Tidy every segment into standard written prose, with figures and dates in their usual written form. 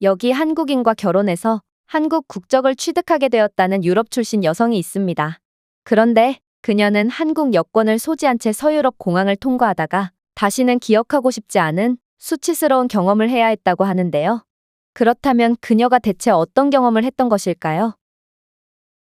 여기 한국인과 결혼해서 한국 국적을 취득하게 되었다는 유럽 출신 여성이 있습니다. 그런데 그녀는 한국 여권을 소지한 채 서유럽 공항을 통과하다가 다시는 기억하고 싶지 않은 수치스러운 경험을 해야 했다고 하는데요. 그렇다면 그녀가 대체 어떤 경험을 했던 것일까요?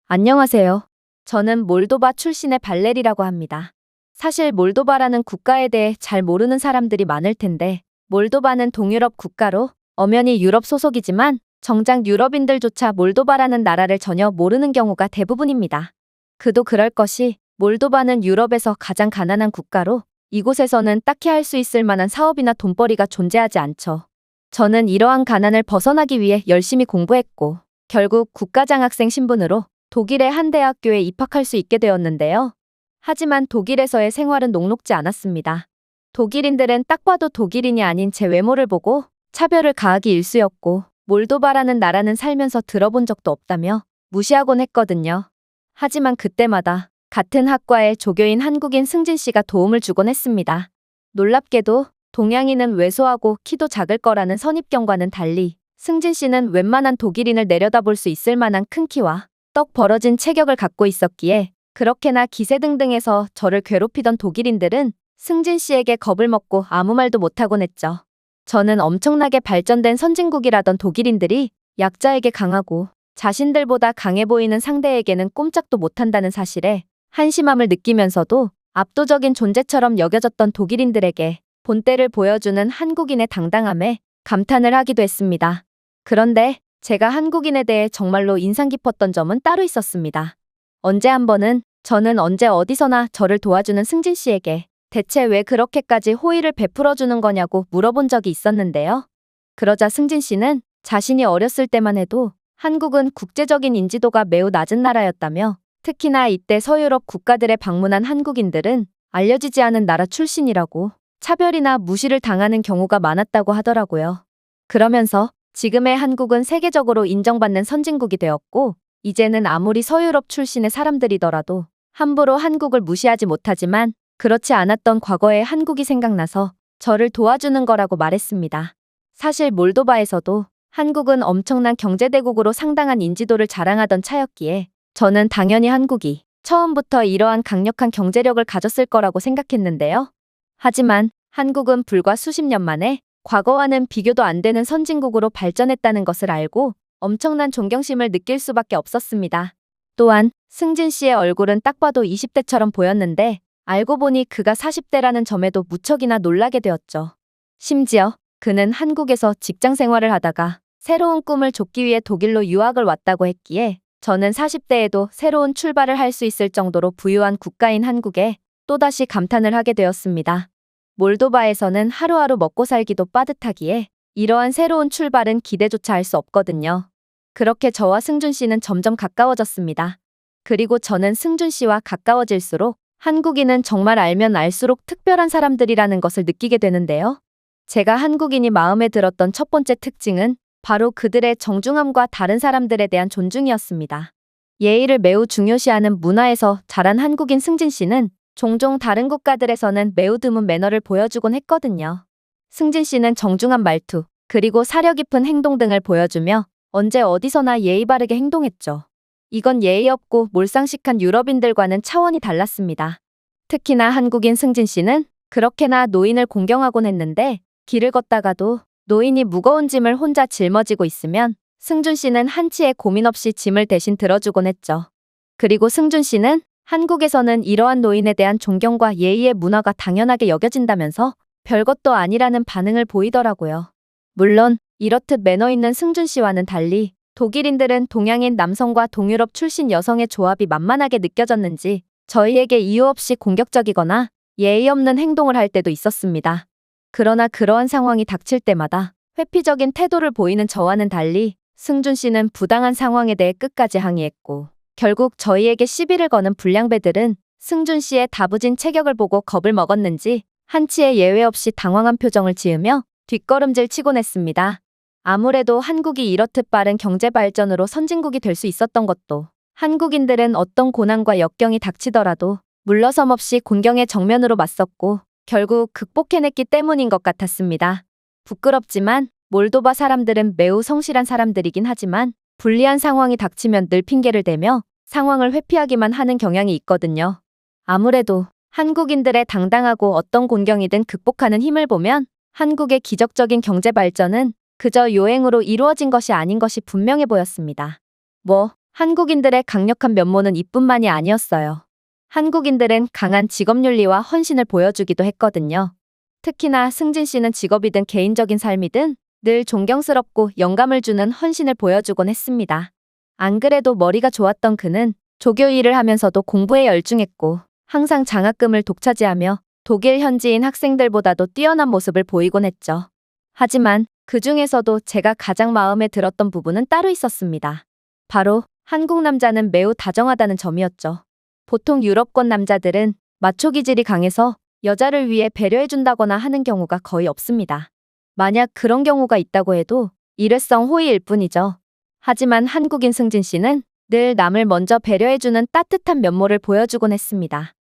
안녕하세요. 저는 몰도바 출신의 발레리라고 합니다. 사실 몰도바라는 국가에 대해 잘 모르는 사람들이 많을 텐데, 몰도바는 동유럽 국가로 엄연히 유럽 소속이지만 정작 유럽인들조차 몰도바라는 나라를 전혀 모르는 경우가 대부분입니다. 그도 그럴 것이 몰도바는 유럽에서 가장 가난한 국가로 이곳에서는 딱히 할 수 있을 만한 사업이나 돈벌이가 존재하지 않죠. 저는 이러한 가난을 벗어나기 위해 열심히 공부했고 결국 국가장학생 신분으로 독일의 한 대학교에 입학할 수 있게 되었는데요. 하지만 독일에서의 생활은 녹록지 않았습니다. 독일인들은 딱 봐도 독일인이 아닌 제 외모를 보고 차별을 가하기 일쑤였고 몰도바라는 나라는 살면서 들어본 적도 없다며 무시하곤 했거든요. 하지만 그때마다 같은 학과의 조교인 한국인 승진 씨가 도움을 주곤 했습니다. 놀랍게도 동양인은 왜소하고 키도 작을 거라는 선입견과는 달리 승진 씨는 웬만한 독일인을 내려다볼 수 있을 만한 큰 키와 떡 벌어진 체격을 갖고 있었기에 그렇게나 기세등등해서 저를 괴롭히던 독일인들은 승진 씨에게 겁을 먹고 아무 말도 못하곤 했죠. 저는 엄청나게 발전된 선진국이라던 독일인들이 약자에게 강하고 자신들보다 강해 보이는 상대에게는 꼼짝도 못한다는 사실에 한심함을 느끼면서도 압도적인 존재처럼 여겨졌던 독일인들에게 본때를 보여주는 한국인의 당당함에 감탄을 하기도 했습니다. 그런데 제가 한국인에 대해 정말로 인상 깊었던 점은 따로 있었습니다. 언제 한 번은 저는 언제 어디서나 저를 도와주는 승진 씨에게 대체 왜 그렇게까지 호의를 베풀어주는 거냐고 물어본 적이 있었는데요. 그러자 승진 씨는 자신이 어렸을 때만 해도 한국은 국제적인 인지도가 매우 낮은 나라였다며 특히나 이때 서유럽 국가들에 방문한 한국인들은 알려지지 않은 나라 출신이라고 차별이나 무시를 당하는 경우가 많았다고 하더라고요. 그러면서 지금의 한국은 세계적으로 인정받는 선진국이 되었고 이제는 아무리 서유럽 출신의 사람들이더라도 함부로 한국을 무시하지 못하지만 그렇지 않았던 과거의 한국이 생각나서 저를 도와주는 거라고 말했습니다. 사실 몰도바에서도 한국은 엄청난 경제대국으로 상당한 인지도를 자랑하던 차였기에 저는 당연히 한국이 처음부터 이러한 강력한 경제력을 가졌을 거라고 생각했는데요. 하지만 한국은 불과 수십 년 만에 과거와는 비교도 안 되는 선진국으로 발전했다는 것을 알고 엄청난 존경심을 느낄 수밖에 없었습니다. 또한 승진 씨의 얼굴은 딱 봐도 20대처럼 보였는데 알고 보니 그가 40대라는 점에도 무척이나 놀라게 되었죠. 심지어 그는 한국에서 직장 생활을 하다가 새로운 꿈을 좇기 위해 독일로 유학을 왔다고 했기에 저는 40대에도 새로운 출발을 할 수 있을 정도로 부유한 국가인 한국에 또다시 감탄을 하게 되었습니다. 몰도바에서는 하루하루 먹고 살기도 빠듯하기에 이러한 새로운 출발은 기대조차 할 수 없거든요. 그렇게 저와 승준 씨는 점점 가까워졌습니다. 그리고 저는 승준 씨와 가까워질수록 한국인은 정말 알면 알수록 특별한 사람들이라는 것을 느끼게 되는데요. 제가 한국인이 마음에 들었던 첫 번째 특징은 바로 그들의 정중함과 다른 사람들에 대한 존중이었습니다. 예의를 매우 중요시하는 문화에서 자란 한국인 승진 씨는 종종 다른 국가들에서는 매우 드문 매너를 보여주곤 했거든요. 승진 씨는 정중한 말투, 그리고 사려 깊은 행동 등을 보여주며 언제 어디서나 예의 바르게 행동했죠. 이건 예의 없고 몰상식한 유럽인들과는 차원이 달랐습니다. 특히나 한국인 승진 씨는 그렇게나 노인을 공경하곤 했는데 길을 걷다가도 노인이 무거운 짐을 혼자 짊어지고 있으면 승준 씨는 한치의 고민 없이 짐을 대신 들어주곤 했죠. 그리고 승준 씨는 한국에서는 이러한 노인에 대한 존경과 예의의 문화가 당연하게 여겨진다면서 별것도 아니라는 반응을 보이더라고요. 물론 이렇듯 매너 있는 승준 씨와는 달리 독일인들은 동양인 남성과 동유럽 출신 여성의 조합이 만만하게 느껴졌는지 저희에게 이유 없이 공격적이거나 예의 없는 행동을 할 때도 있었습니다. 그러나 그러한 상황이 닥칠 때마다 회피적인 태도를 보이는 저와는 달리 승준 씨는 부당한 상황에 대해 끝까지 항의했고 결국 저희에게 시비를 거는 불량배들은 승준 씨의 다부진 체격을 보고 겁을 먹었는지 한치의 예외 없이 당황한 표정을 지으며 뒷걸음질 치곤 했습니다. 아무래도 한국이 이렇듯 빠른 경제 발전으로 선진국이 될 수 있었던 것도 한국인들은 어떤 고난과 역경이 닥치더라도 물러섬 없이 곤경에 정면으로 맞섰고 결국 극복해냈기 때문인 것 같았습니다. 부끄럽지만 몰도바 사람들은 매우 성실한 사람들이긴 하지만 불리한 상황이 닥치면 늘 핑계를 대며 상황을 회피하기만 하는 경향이 있거든요. 아무래도 한국인들의 당당하고 어떤 곤경이든 극복하는 힘을 보면 한국의 기적적인 경제 발전은 그저 요행으로 이루어진 것이 아닌 것이 분명해 보였습니다. 한국인들의 강력한 면모는 이뿐만이 아니었어요. 한국인들은 강한 직업윤리와 헌신을 보여주기도 했거든요. 특히나 승진 씨는 직업이든 개인적인 삶이든 늘 존경스럽고 영감을 주는 헌신을 보여주곤 했습니다. 안 그래도 머리가 좋았던 그는 조교 일을 하면서도 공부에 열중했고 항상 장학금을 독차지하며 독일 현지인 학생들보다도 뛰어난 모습을 보이곤 했죠. 하지만 그 중에서도 제가 가장 마음에 들었던 부분은 따로 있었습니다. 바로 한국 남자는 매우 다정하다는 점이었죠. 보통 유럽권 남자들은 마초 기질이 강해서 여자를 위해 배려해준다거나 하는 경우가 거의 없습니다. 만약 그런 경우가 있다고 해도 일회성 호의일 뿐이죠. 하지만 한국인 승진 씨는 늘 남을 먼저 배려해주는 따뜻한 면모를 보여주곤 했습니다.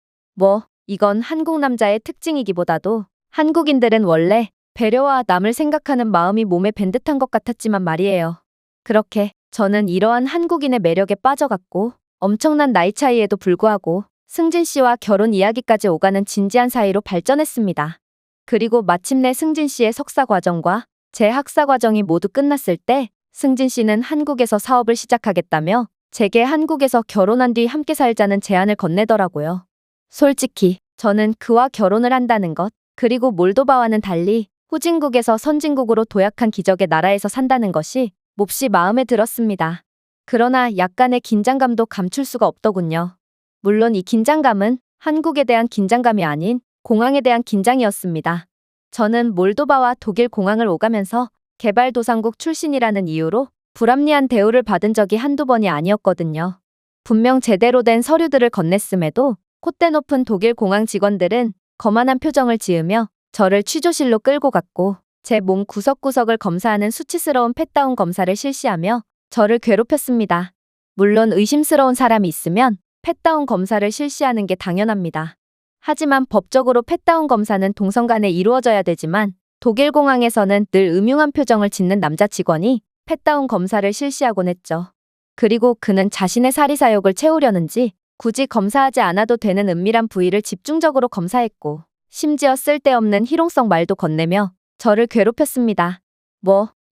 이건 한국 남자의 특징이기보다도 한국인들은 원래 배려와 남을 생각하는 마음이 몸에 밴 듯한 것 같았지만 말이에요. 그렇게 저는 이러한 한국인의 매력에 빠져갔고 엄청난 나이 차이에도 불구하고 승진 씨와 결혼 이야기까지 오가는 진지한 사이로 발전했습니다. 그리고 마침내 승진 씨의 석사 과정과 제 학사 과정이 모두 끝났을 때 승진 씨는 한국에서 사업을 시작하겠다며 제게 한국에서 결혼한 뒤 함께 살자는 제안을 건네더라고요. 솔직히 저는 그와 결혼을 한다는 것, 그리고 몰도바와는 달리 후진국에서 선진국으로 도약한 기적의 나라에서 산다는 것이 몹시 마음에 들었습니다. 그러나 약간의 긴장감도 감출 수가 없더군요. 물론 이 긴장감은 한국에 대한 긴장감이 아닌 공항에 대한 긴장이었습니다. 저는 몰도바와 독일 공항을 오가면서 개발도상국 출신이라는 이유로 불합리한 대우를 받은 적이 한두 번이 아니었거든요. 분명 제대로 된 서류들을 건넸음에도 콧대 높은 독일 공항 직원들은 거만한 표정을 지으며 저를 취조실로 끌고 갔고 제 몸 구석구석을 검사하는 수치스러운 팻다운 검사를 실시하며 저를 괴롭혔습니다. 물론 의심스러운 사람이 있으면 팻다운 검사를 실시하는 게 당연합니다. 하지만 법적으로 팻다운 검사는 동성 간에 이루어져야 되지만 독일 공항에서는 늘 음흉한 표정을 짓는 남자 직원이 팻다운 검사를 실시하곤 했죠. 그리고 그는 자신의 사리사욕을 채우려는지 굳이 검사하지 않아도 되는 은밀한 부위를 집중적으로 검사했고 심지어 쓸데없는 희롱성 말도 건네며 저를 괴롭혔습니다.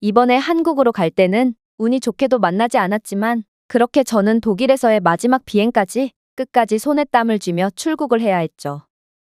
이번에 한국으로 갈 때는 운이 좋게도 만나지 않았지만 그렇게 저는 독일에서의 마지막 비행까지 끝까지 손에 땀을 쥐며 출국을 해야 했죠.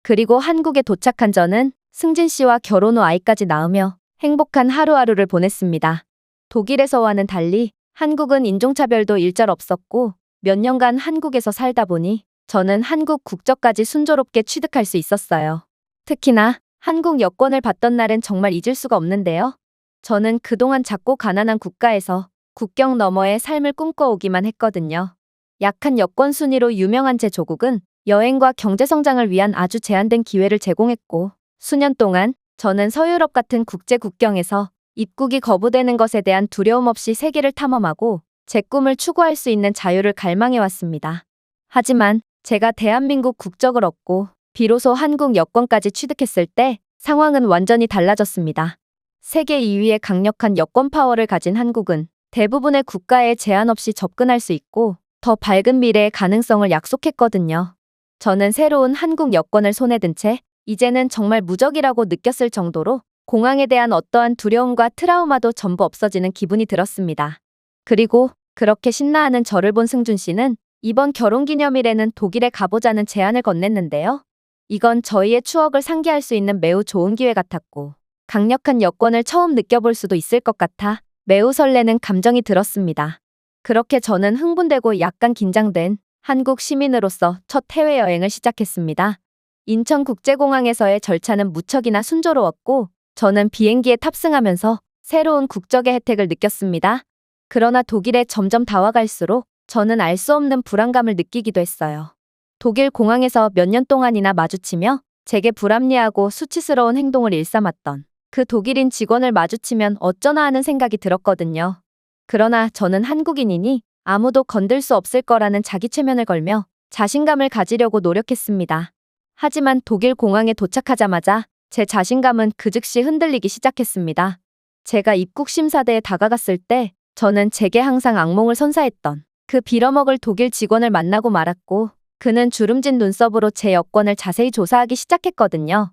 그리고 한국에 도착한 저는 승진 씨와 결혼 후 아이까지 낳으며 행복한 하루하루를 보냈습니다. 독일에서와는 달리 한국은 인종차별도 일절 없었고 몇 년간 한국에서 살다 보니 저는 한국 국적까지 순조롭게 취득할 수 있었어요. 특히나 한국 여권을 받던 날은 정말 잊을 수가 없는데요. 저는 그동안 작고 가난한 국가에서 국경 너머의 삶을 꿈꿔오기만 했거든요. 약한 여권 순위로 유명한 제 조국은 여행과 경제성장을 위한 아주 제한된 기회를 제공했고 수년 동안 저는 서유럽 같은 국제 국경에서 입국이 거부되는 것에 대한 두려움 없이 세계를 탐험하고 제 꿈을 추구할 수 있는 자유를 갈망해왔습니다. 하지만 제가 대한민국 국적을 얻고 비로소 한국 여권까지 취득했을 때 상황은 완전히 달라졌습니다. 세계 2위의 강력한 여권 파워를 가진 한국은 대부분의 국가에 제한 없이 접근할 수 있고 더 밝은 미래의 가능성을 약속했거든요. 저는 새로운 한국 여권을 손에 든 채 이제는 정말 무적이라고 느꼈을 정도로 공항에 대한 어떠한 두려움과 트라우마도 전부 없어지는 기분이 들었습니다. 그리고 그렇게 신나하는 저를 본 승준 씨는 이번 결혼기념일에는 독일에 가보자는 제안을 건넸는데요. 이건 저희의 추억을 상기할 수 있는 매우 좋은 기회 같았고 강력한 여권을 처음 느껴볼 수도 있을 것 같아 매우 설레는 감정이 들었습니다. 그렇게 저는 흥분되고 약간 긴장된 한국 시민으로서 첫 해외여행을 시작했습니다. 인천국제공항에서의 절차는 무척이나 순조로웠고 저는 비행기에 탑승하면서 새로운 국적의 혜택을 느꼈습니다. 그러나 독일에 점점 다가갈수록 저는 알 수 없는 불안감을 느끼기도 했어요. 독일 공항에서 몇 년 동안이나 마주치며 제게 불합리하고 수치스러운 행동을 일삼았던 그 독일인 직원을 마주치면 어쩌나 하는 생각이 들었거든요. 그러나 저는 한국인이니 아무도 건들 수 없을 거라는 자기 최면을 걸며 자신감을 가지려고 노력했습니다. 하지만 독일 공항에 도착하자마자 제 자신감은 그 즉시 흔들리기 시작했습니다. 제가 입국 심사대에 다가갔을 때 저는 제게 항상 악몽을 선사했던 그 빌어먹을 독일 직원을 만나고 말았고 그는 주름진 눈썹으로 제 여권을 자세히 조사하기 시작했거든요.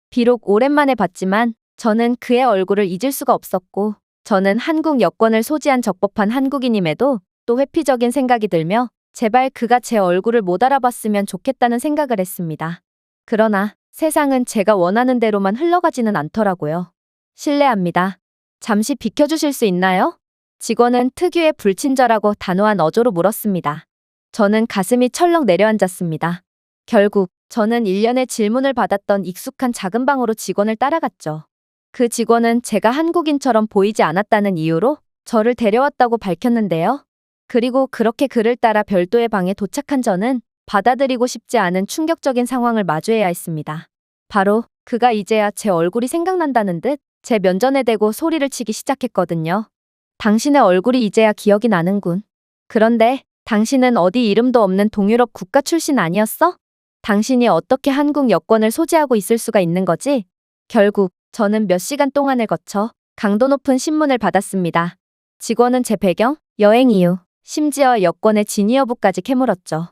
비록 오랜만에 봤지만 저는 그의 얼굴을 잊을 수가 없었고 저는 한국 여권을 소지한 적법한 한국인임에도 또 회피적인 생각이 들며 제발 그가 제 얼굴을 못 알아봤으면 좋겠다는 생각을 했습니다. 그러나 세상은 제가 원하는 대로만 흘러가지는 않더라고요. 실례합니다. 잠시 비켜주실 수 있나요? 직원은 특유의 불친절하고 단호한 어조로 물었습니다. 저는 가슴이 철렁 내려앉았습니다. 결국 저는 일련의 질문을 받았던 익숙한 작은 방으로 직원을 따라갔죠. 그 직원은 제가 한국인처럼 보이지 않았다는 이유로 저를 데려왔다고 밝혔는데요. 그리고 그렇게 그를 따라 별도의 방에 도착한 저는 받아들이고 싶지 않은 충격적인 상황을 마주해야 했습니다. 바로 그가 이제야 제 얼굴이 생각난다는 듯 제 면전에 대고 소리를 치기 시작했거든요. 당신의 얼굴이 이제야 기억이 나는군. 그런데 당신은 어디 이름도 없는 동유럽 국가 출신 아니었어? 당신이 어떻게 한국 여권을 소지하고 있을 수가 있는 거지? 결국 저는 몇 시간 동안을 거쳐 강도 높은 신문을 받았습니다. 직원은 제 배경, 여행 이유, 심지어 여권의 진위 여부까지 캐물었죠.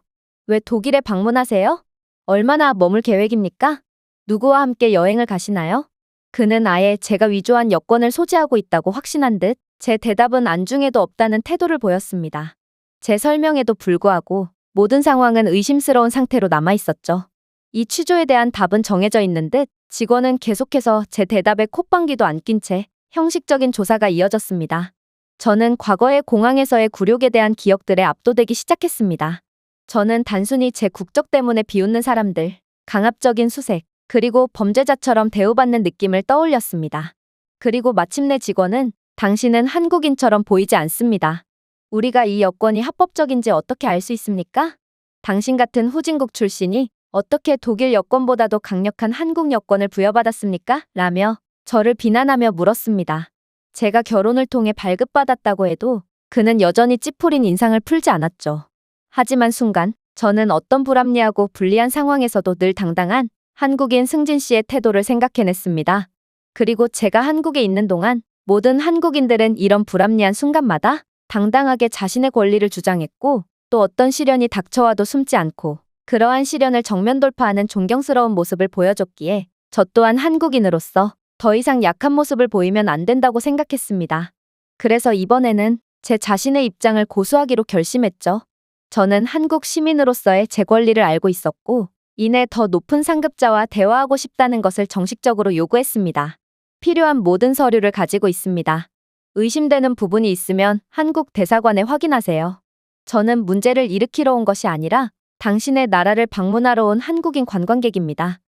왜 독일에 방문하세요? 얼마나 머물 계획입니까? 누구와 함께 여행을 가시나요? 그는 아예 제가 위조한 여권을 소지하고 있다고 확신한 듯 제 대답은 안중에도 없다는 태도를 보였습니다. 제 설명에도 불구하고 모든 상황은 의심스러운 상태로 남아있었죠. 이 취조에 대한 답은 정해져 있는 듯 직원은 계속해서 제 대답에 콧방귀도 안 낀 채 형식적인 조사가 이어졌습니다. 저는 과거의 공항에서의 굴욕에 대한 기억들에 압도되기 시작했습니다. 저는 단순히 제 국적 때문에 비웃는 사람들, 강압적인 수색, 그리고 범죄자처럼 대우받는 느낌을 떠올렸습니다. 그리고 마침내 직원은 당신은 한국인처럼 보이지 않습니다. 우리가 이 여권이 합법적인지 어떻게 알 수 있습니까? 당신 같은 후진국 출신이 어떻게 독일 여권보다도 강력한 한국 여권을 부여받았습니까? 라며 저를 비난하며 물었습니다. 제가 결혼을 통해 발급받았다고 해도 그는 여전히 찌푸린 인상을 풀지 않았죠. 하지만 순간 저는 어떤 불합리하고 불리한 상황에서도 늘 당당한 한국인 승진 씨의 태도를 생각해냈습니다. 그리고 제가 한국에 있는 동안 모든 한국인들은 이런 불합리한 순간마다 당당하게 자신의 권리를 주장했고 또 어떤 시련이 닥쳐와도 숨지 않고 그러한 시련을 정면 돌파하는 존경스러운 모습을 보여줬기에 저 또한 한국인으로서 더 이상 약한 모습을 보이면 안 된다고 생각했습니다. 그래서 이번에는 제 자신의 입장을 고수하기로 결심했죠. 저는 한국 시민으로서의 제 권리를 알고 있었고 이내 더 높은 상급자와 대화하고 싶다는 것을 정식적으로 요구했습니다. 필요한 모든 서류를 가지고 있습니다. 의심되는 부분이 있으면 한국 대사관에 확인하세요. 저는 문제를 일으키러 온 것이 아니라 당신의 나라를 방문하러 온 한국인 관광객입니다.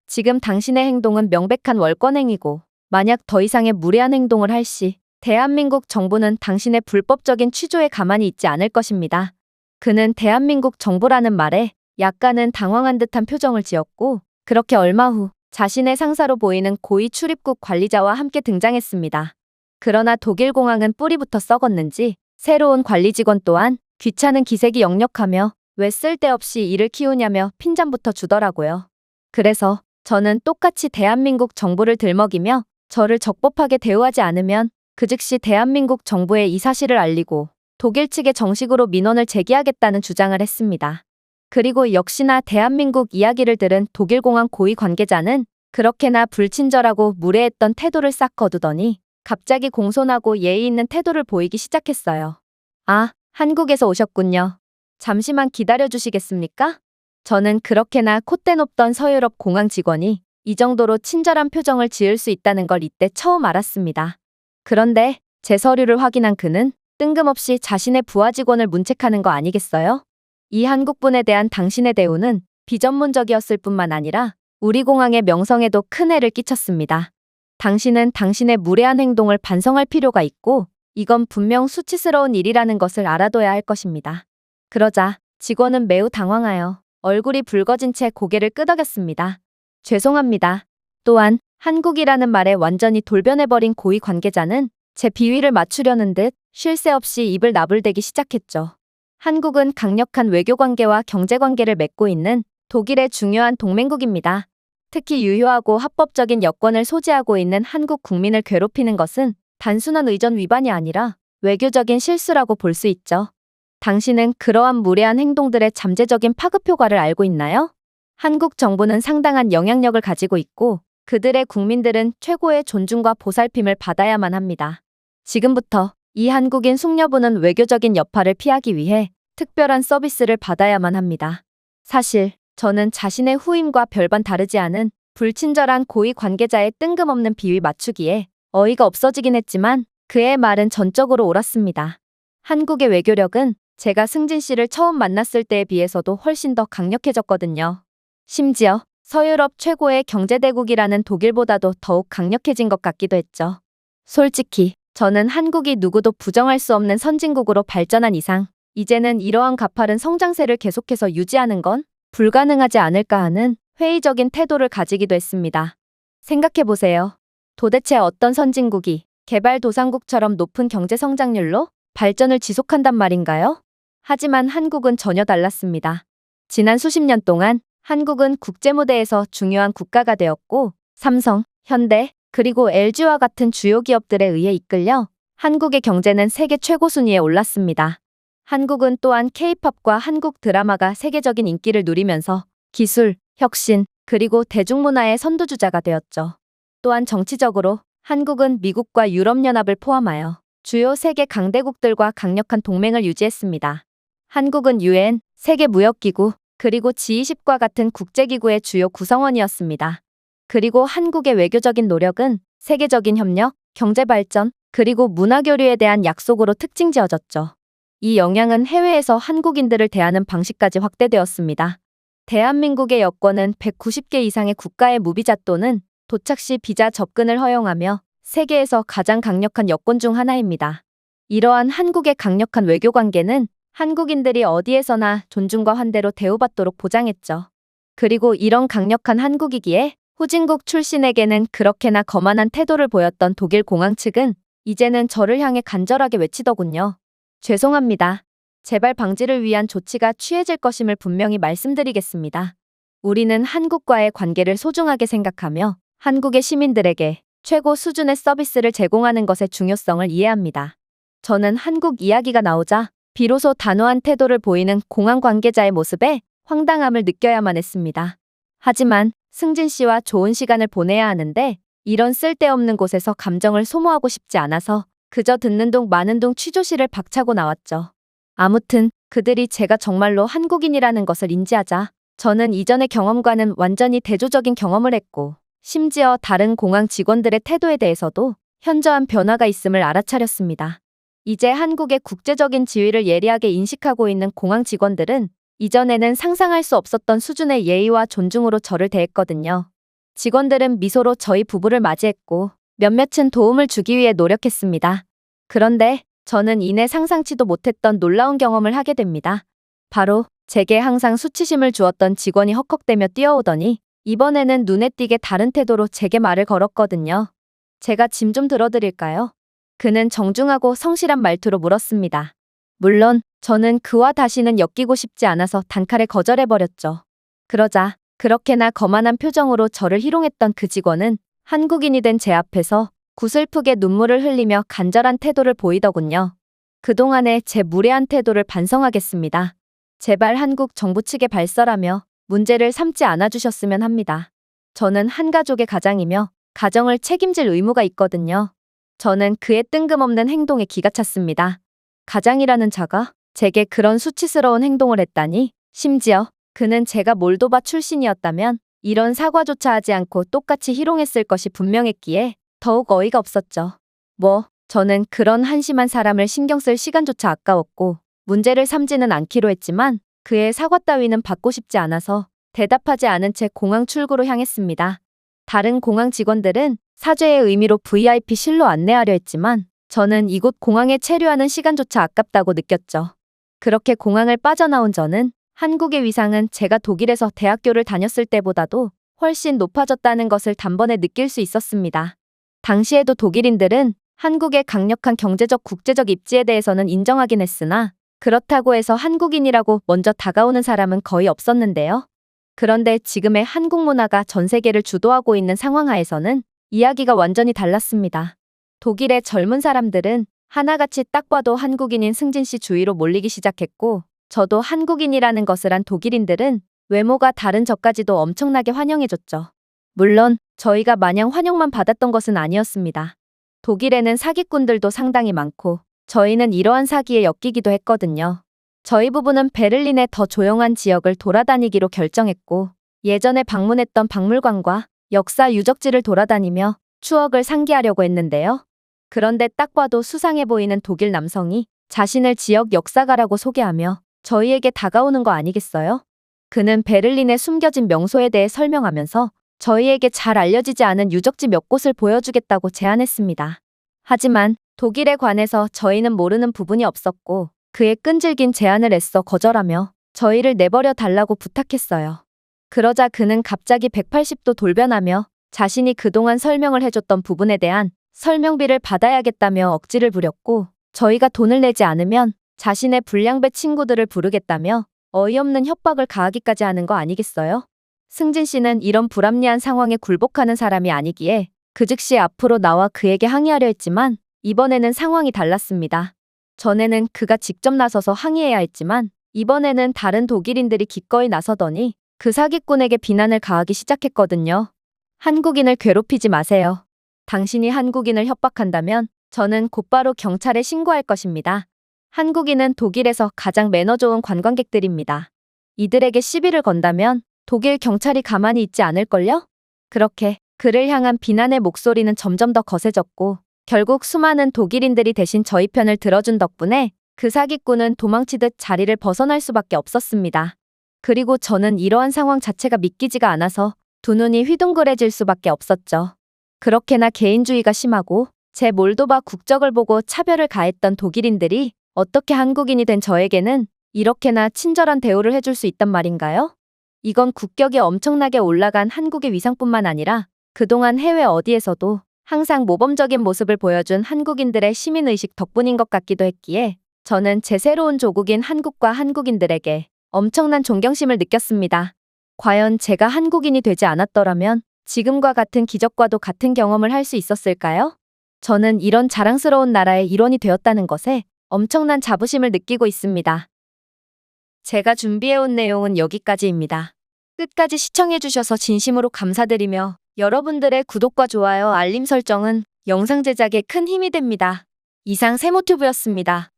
지금 당신의 행동은 명백한 월권행위고 만약 더 이상의 무례한 행동을 할 시 대한민국 정부는 당신의 불법적인 취조에 가만히 있지 않을 것입니다. 그는 대한민국 정부라는 말에 약간은 당황한 듯한 표정을 지었고 그렇게 얼마 후 자신의 상사로 보이는 고위 출입국 관리자와 함께 등장했습니다. 그러나 독일 공항은 뿌리부터 썩었는지 새로운 관리 직원 또한 귀찮은 기색이 역력하며 왜 쓸데없이 일을 키우냐며 핀잔부터 주더라고요. 그래서 저는 똑같이 대한민국 정부를 들먹이며 저를 적법하게 대우하지 않으면 그 즉시 대한민국 정부에 이 사실을 알리고 독일 측에 정식으로 민원을 제기하겠다는 주장을 했습니다. 그리고 역시나 대한민국 이야기를 들은 독일 공항 고위 관계자는 그렇게나 불친절하고 무례했던 태도를 싹 거두더니 갑자기 공손하고 예의 있는 태도를 보이기 시작했어요. 아, 한국에서 오셨군요. 잠시만 기다려 주시겠습니까? 저는 그렇게나 콧대 높던 서유럽 공항 직원이 이 정도로 친절한 표정을 지을 수 있다는 걸 이때 처음 알았습니다. 그런데 제 서류를 확인한 그는 뜬금없이 자신의 부하 직원을 문책하는 거 아니겠어요? 이 한국분에 대한 당신의 대우는 비전문적이었을 뿐만 아니라 우리 공항의 명성에도 큰 해를 끼쳤습니다. 당신은 당신의 무례한 행동을 반성할 필요가 있고 이건 분명 수치스러운 일이라는 것을 알아둬야 할 것입니다. 그러자 직원은 매우 당황하여 얼굴이 붉어진 채 고개를 끄덕였습니다. 죄송합니다. 또한 한국이라는 말에 완전히 돌변해버린 고위 관계자는 제 비위를 맞추려는 듯 쉴 새 없이 입을 나불대기 시작했죠. 한국은 강력한 외교관계와 경제관계를 맺고 있는 독일의 중요한 동맹국입니다. 특히 유효하고 합법적인 여권을 소지하고 있는 한국 국민을 괴롭히는 것은 단순한 의전 위반이 아니라 외교적인 실수라고 볼 수 있죠. 당신은 그러한 무례한 행동들의 잠재적인 파급 효과를 알고 있나요? 한국 정부는 상당한 영향력을 가지고 있고 그들의 국민들은 최고의 존중과 보살핌을 받아야만 합니다. 지금부터 이 한국인 숙녀분은 외교적인 여파를 피하기 위해 특별한 서비스를 받아야만 합니다. 사실 저는 자신의 후임과 별반 다르지 않은 불친절한 고위 관계자의 뜬금없는 비위 맞추기에 어이가 없어지긴 했지만 그의 말은 전적으로 옳았습니다. 한국의 외교력은 제가 승진 씨를 처음 만났을 때에 비해서도 훨씬 더 강력해졌거든요. 심지어 서유럽 최고의 경제대국이라는 독일보다도 더욱 강력해진 것 같기도 했죠. 솔직히 저는 한국이 누구도 부정할 수 없는 선진국으로 발전한 이상 이제는 이러한 가파른 성장세를 계속해서 유지하는 건 불가능하지 않을까 하는 회의적인 태도를 가지기도 했습니다. 생각해보세요. 도대체 어떤 선진국이 개발도상국처럼 높은 경제 성장률로 발전을 지속한단 말인가요? 하지만 한국은 전혀 달랐습니다. 지난 수십 년 동안 한국은 국제무대에서 중요한 국가가 되었고 삼성, 현대, 그리고 LG와 같은 주요 기업들에 의해 이끌려 한국의 경제는 세계 최고 순위에 올랐습니다. 한국은 또한 K-팝과 한국 드라마가 세계적인 인기를 누리면서 기술, 혁신, 그리고 대중문화의 선두주자가 되었죠. 또한 정치적으로 한국은 미국과 유럽연합을 포함하여 주요 세계 강대국들과 강력한 동맹을 유지했습니다. 한국은 UN, 세계무역기구, 그리고 G20과 같은 국제기구의 주요 구성원이었습니다. 그리고 한국의 외교적인 노력은 세계적인 협력, 경제발전, 그리고 문화교류에 대한 약속으로 특징지어졌죠. 이 영향은 해외에서 한국인들을 대하는 방식까지 확대되었습니다. 대한민국의 여권은 190개 이상의 국가의 무비자 또는 도착 시 비자 접근을 허용하며 세계에서 가장 강력한 여권 중 하나입니다. 이러한 한국의 강력한 외교관계는 한국인들이 어디에서나 존중과 환대로 대우받도록 보장했죠. 그리고 이런 강력한 한국이기에 후진국 출신에게는 그렇게나 거만한 태도를 보였던 독일 공항 측은 이제는 저를 향해 간절하게 외치더군요. 죄송합니다. 재발 방지를 위한 조치가 취해질 것임을 분명히 말씀드리겠습니다. 우리는 한국과의 관계를 소중하게 생각하며 한국의 시민들에게 최고 수준의 서비스를 제공하는 것의 중요성을 이해합니다. 저는 한국 이야기가 나오자 비로소 단호한 태도를 보이는 공항 관계자의 모습에 황당함을 느껴야만 했습니다. 하지만 승진 씨와 좋은 시간을 보내야 하는데 이런 쓸데없는 곳에서 감정을 소모하고 싶지 않아서 그저 듣는 둥 마는 둥 취조실을 박차고 나왔죠. 아무튼 그들이 제가 정말로 한국인이라는 것을 인지하자 저는 이전의 경험과는 완전히 대조적인 경험을 했고 심지어 다른 공항 직원들의 태도에 대해서도 현저한 변화가 있음을 알아차렸습니다. 이제 한국의 국제적인 지위를 예리하게 인식하고 있는 공항 직원들은 이전에는 상상할 수 없었던 수준의 예의와 존중으로 저를 대했거든요. 직원들은 미소로 저희 부부를 맞이했고 몇몇은 도움을 주기 위해 노력했습니다. 그런데 저는 이내 상상치도 못했던 놀라운 경험을 하게 됩니다. 바로 제게 항상 수치심을 주었던 직원이 헉헉대며 뛰어오더니 이번에는 눈에 띄게 다른 태도로 제게 말을 걸었거든요. 제가 짐 좀 들어드릴까요? 그는 정중하고 성실한 말투로 물었습니다. 물론 저는 그와 다시는 엮이고 싶지 않아서 단칼에 거절해버렸죠. 그러자 그렇게나 거만한 표정으로 저를 희롱했던 그 직원은 한국인이 된 제 앞에서 구슬프게 눈물을 흘리며 간절한 태도를 보이더군요. 그동안의 제 무례한 태도를 반성하겠습니다. 제발 한국 정부 측에 발설하며 문제를 삼지 않아주셨으면 합니다. 저는 한 가족의 가장이며 가정을 책임질 의무가 있거든요. 저는 그의 뜬금없는 행동에 기가 찼습니다. 가장이라는 자가 제게 그런 수치스러운 행동을 했다니, 심지어 그는 제가 몰도바 출신이었다면 이런 사과조차 하지 않고 똑같이 희롱했을 것이 분명했기에 더욱 어이가 없었죠. 저는 그런 한심한 사람을 신경 쓸 시간조차 아까웠고 문제를 삼지는 않기로 했지만 그의 사과 따위는 받고 싶지 않아서 대답하지 않은 채 공항 출구로 향했습니다. 다른 공항 직원들은 사죄의 의미로 VIP실로 안내하려 했지만 저는 이곳 공항에 체류하는 시간조차 아깝다고 느꼈죠. 그렇게 공항을 빠져나온 저는 한국의 위상은 제가 독일에서 대학교를 다녔을 때보다도 훨씬 높아졌다는 것을 단번에 느낄 수 있었습니다. 당시에도 독일인들은 한국의 강력한 경제적 국제적 입지에 대해서는 인정하긴 했으나 그렇다고 해서 한국인이라고 먼저 다가오는 사람은 거의 없었는데요. 그런데 지금의 한국 문화가 전 세계를 주도하고 있는 상황 하에서는 이야기가 완전히 달랐습니다. 독일의 젊은 사람들은 하나같이 딱 봐도 한국인인 승진 씨 주위로 몰리기 시작했고, 저도 한국인이라는 것을 안 독일인들은 외모가 다른 저까지도 엄청나게 환영해줬죠. 물론 저희가 마냥 환영만 받았던 것은 아니었습니다. 독일에는 사기꾼들도 상당히 많고 저희는 이러한 사기에 엮이기도 했거든요. 저희 부부는 베를린의 더 조용한 지역을 돌아다니기로 결정했고, 예전에 방문했던 박물관과 역사 유적지를 돌아다니며 추억을 상기하려고 했는데요. 그런데 딱 봐도 수상해 보이는 독일 남성이 자신을 지역 역사가라고 소개하며 저희에게 다가오는 거 아니겠어요? 그는 베를린의 숨겨진 명소에 대해 설명하면서 저희에게 잘 알려지지 않은 유적지 몇 곳을 보여주겠다고 제안했습니다. 하지만 독일에 관해서 저희는 모르는 부분이 없었고, 그의 끈질긴 제안을 애써 거절하며 저희를 내버려 달라고 부탁했어요. 그러자 그는 갑자기 180도 돌변하며 자신이 그동안 설명을 해줬던 부분에 대한 설명비를 받아야겠다며 억지를 부렸고, 저희가 돈을 내지 않으면 자신의 불량배 친구들을 부르겠다며 어이없는 협박을 가하기까지 하는 거 아니겠어요? 승진 씨는 이런 불합리한 상황에 굴복하는 사람이 아니기에 그 즉시 앞으로 나와 그에게 항의하려 했지만, 이번에는 상황이 달랐습니다. 전에는 그가 직접 나서서 항의해야 했지만 이번에는 다른 독일인들이 기꺼이 나서더니 그 사기꾼에게 비난을 가하기 시작했거든요. 한국인을 괴롭히지 마세요. 당신이 한국인을 협박한다면 저는 곧바로 경찰에 신고할 것입니다. 한국인은 독일에서 가장 매너 좋은 관광객들입니다. 이들에게 시비를 건다면 독일 경찰이 가만히 있지 않을걸요? 그렇게 그를 향한 비난의 목소리는 점점 더 거세졌고, 결국 수많은 독일인들이 대신 저희 편을 들어준 덕분에 그 사기꾼은 도망치듯 자리를 벗어날 수밖에 없었습니다. 그리고 저는 이러한 상황 자체가 믿기지가 않아서 두 눈이 휘둥그레질 수밖에 없었죠. 그렇게나 개인주의가 심하고 제 몰도바 국적을 보고 차별을 가했던 독일인들이 어떻게 한국인이 된 저에게는 이렇게나 친절한 대우를 해줄 수 있단 말인가요? 이건 국격이 엄청나게 올라간 한국의 위상뿐만 아니라 그동안 해외 어디에서도 항상 모범적인 모습을 보여준 한국인들의 시민의식 덕분인 것 같기도 했기에 저는 제 새로운 조국인 한국과 한국인들에게 엄청난 존경심을 느꼈습니다. 과연 제가 한국인이 되지 않았더라면 지금과 같은 기적과도 같은 경험을 할 수 있었을까요? 저는 이런 자랑스러운 나라의 일원이 되었다는 것에 엄청난 자부심을 느끼고 있습니다. 제가 준비해온 내용은 여기까지입니다. 끝까지 시청해주셔서 진심으로 감사드리며 여러분들의 구독과 좋아요, 알림 설정은 영상 제작에 큰 힘이 됩니다. 이상 세모튜브였습니다.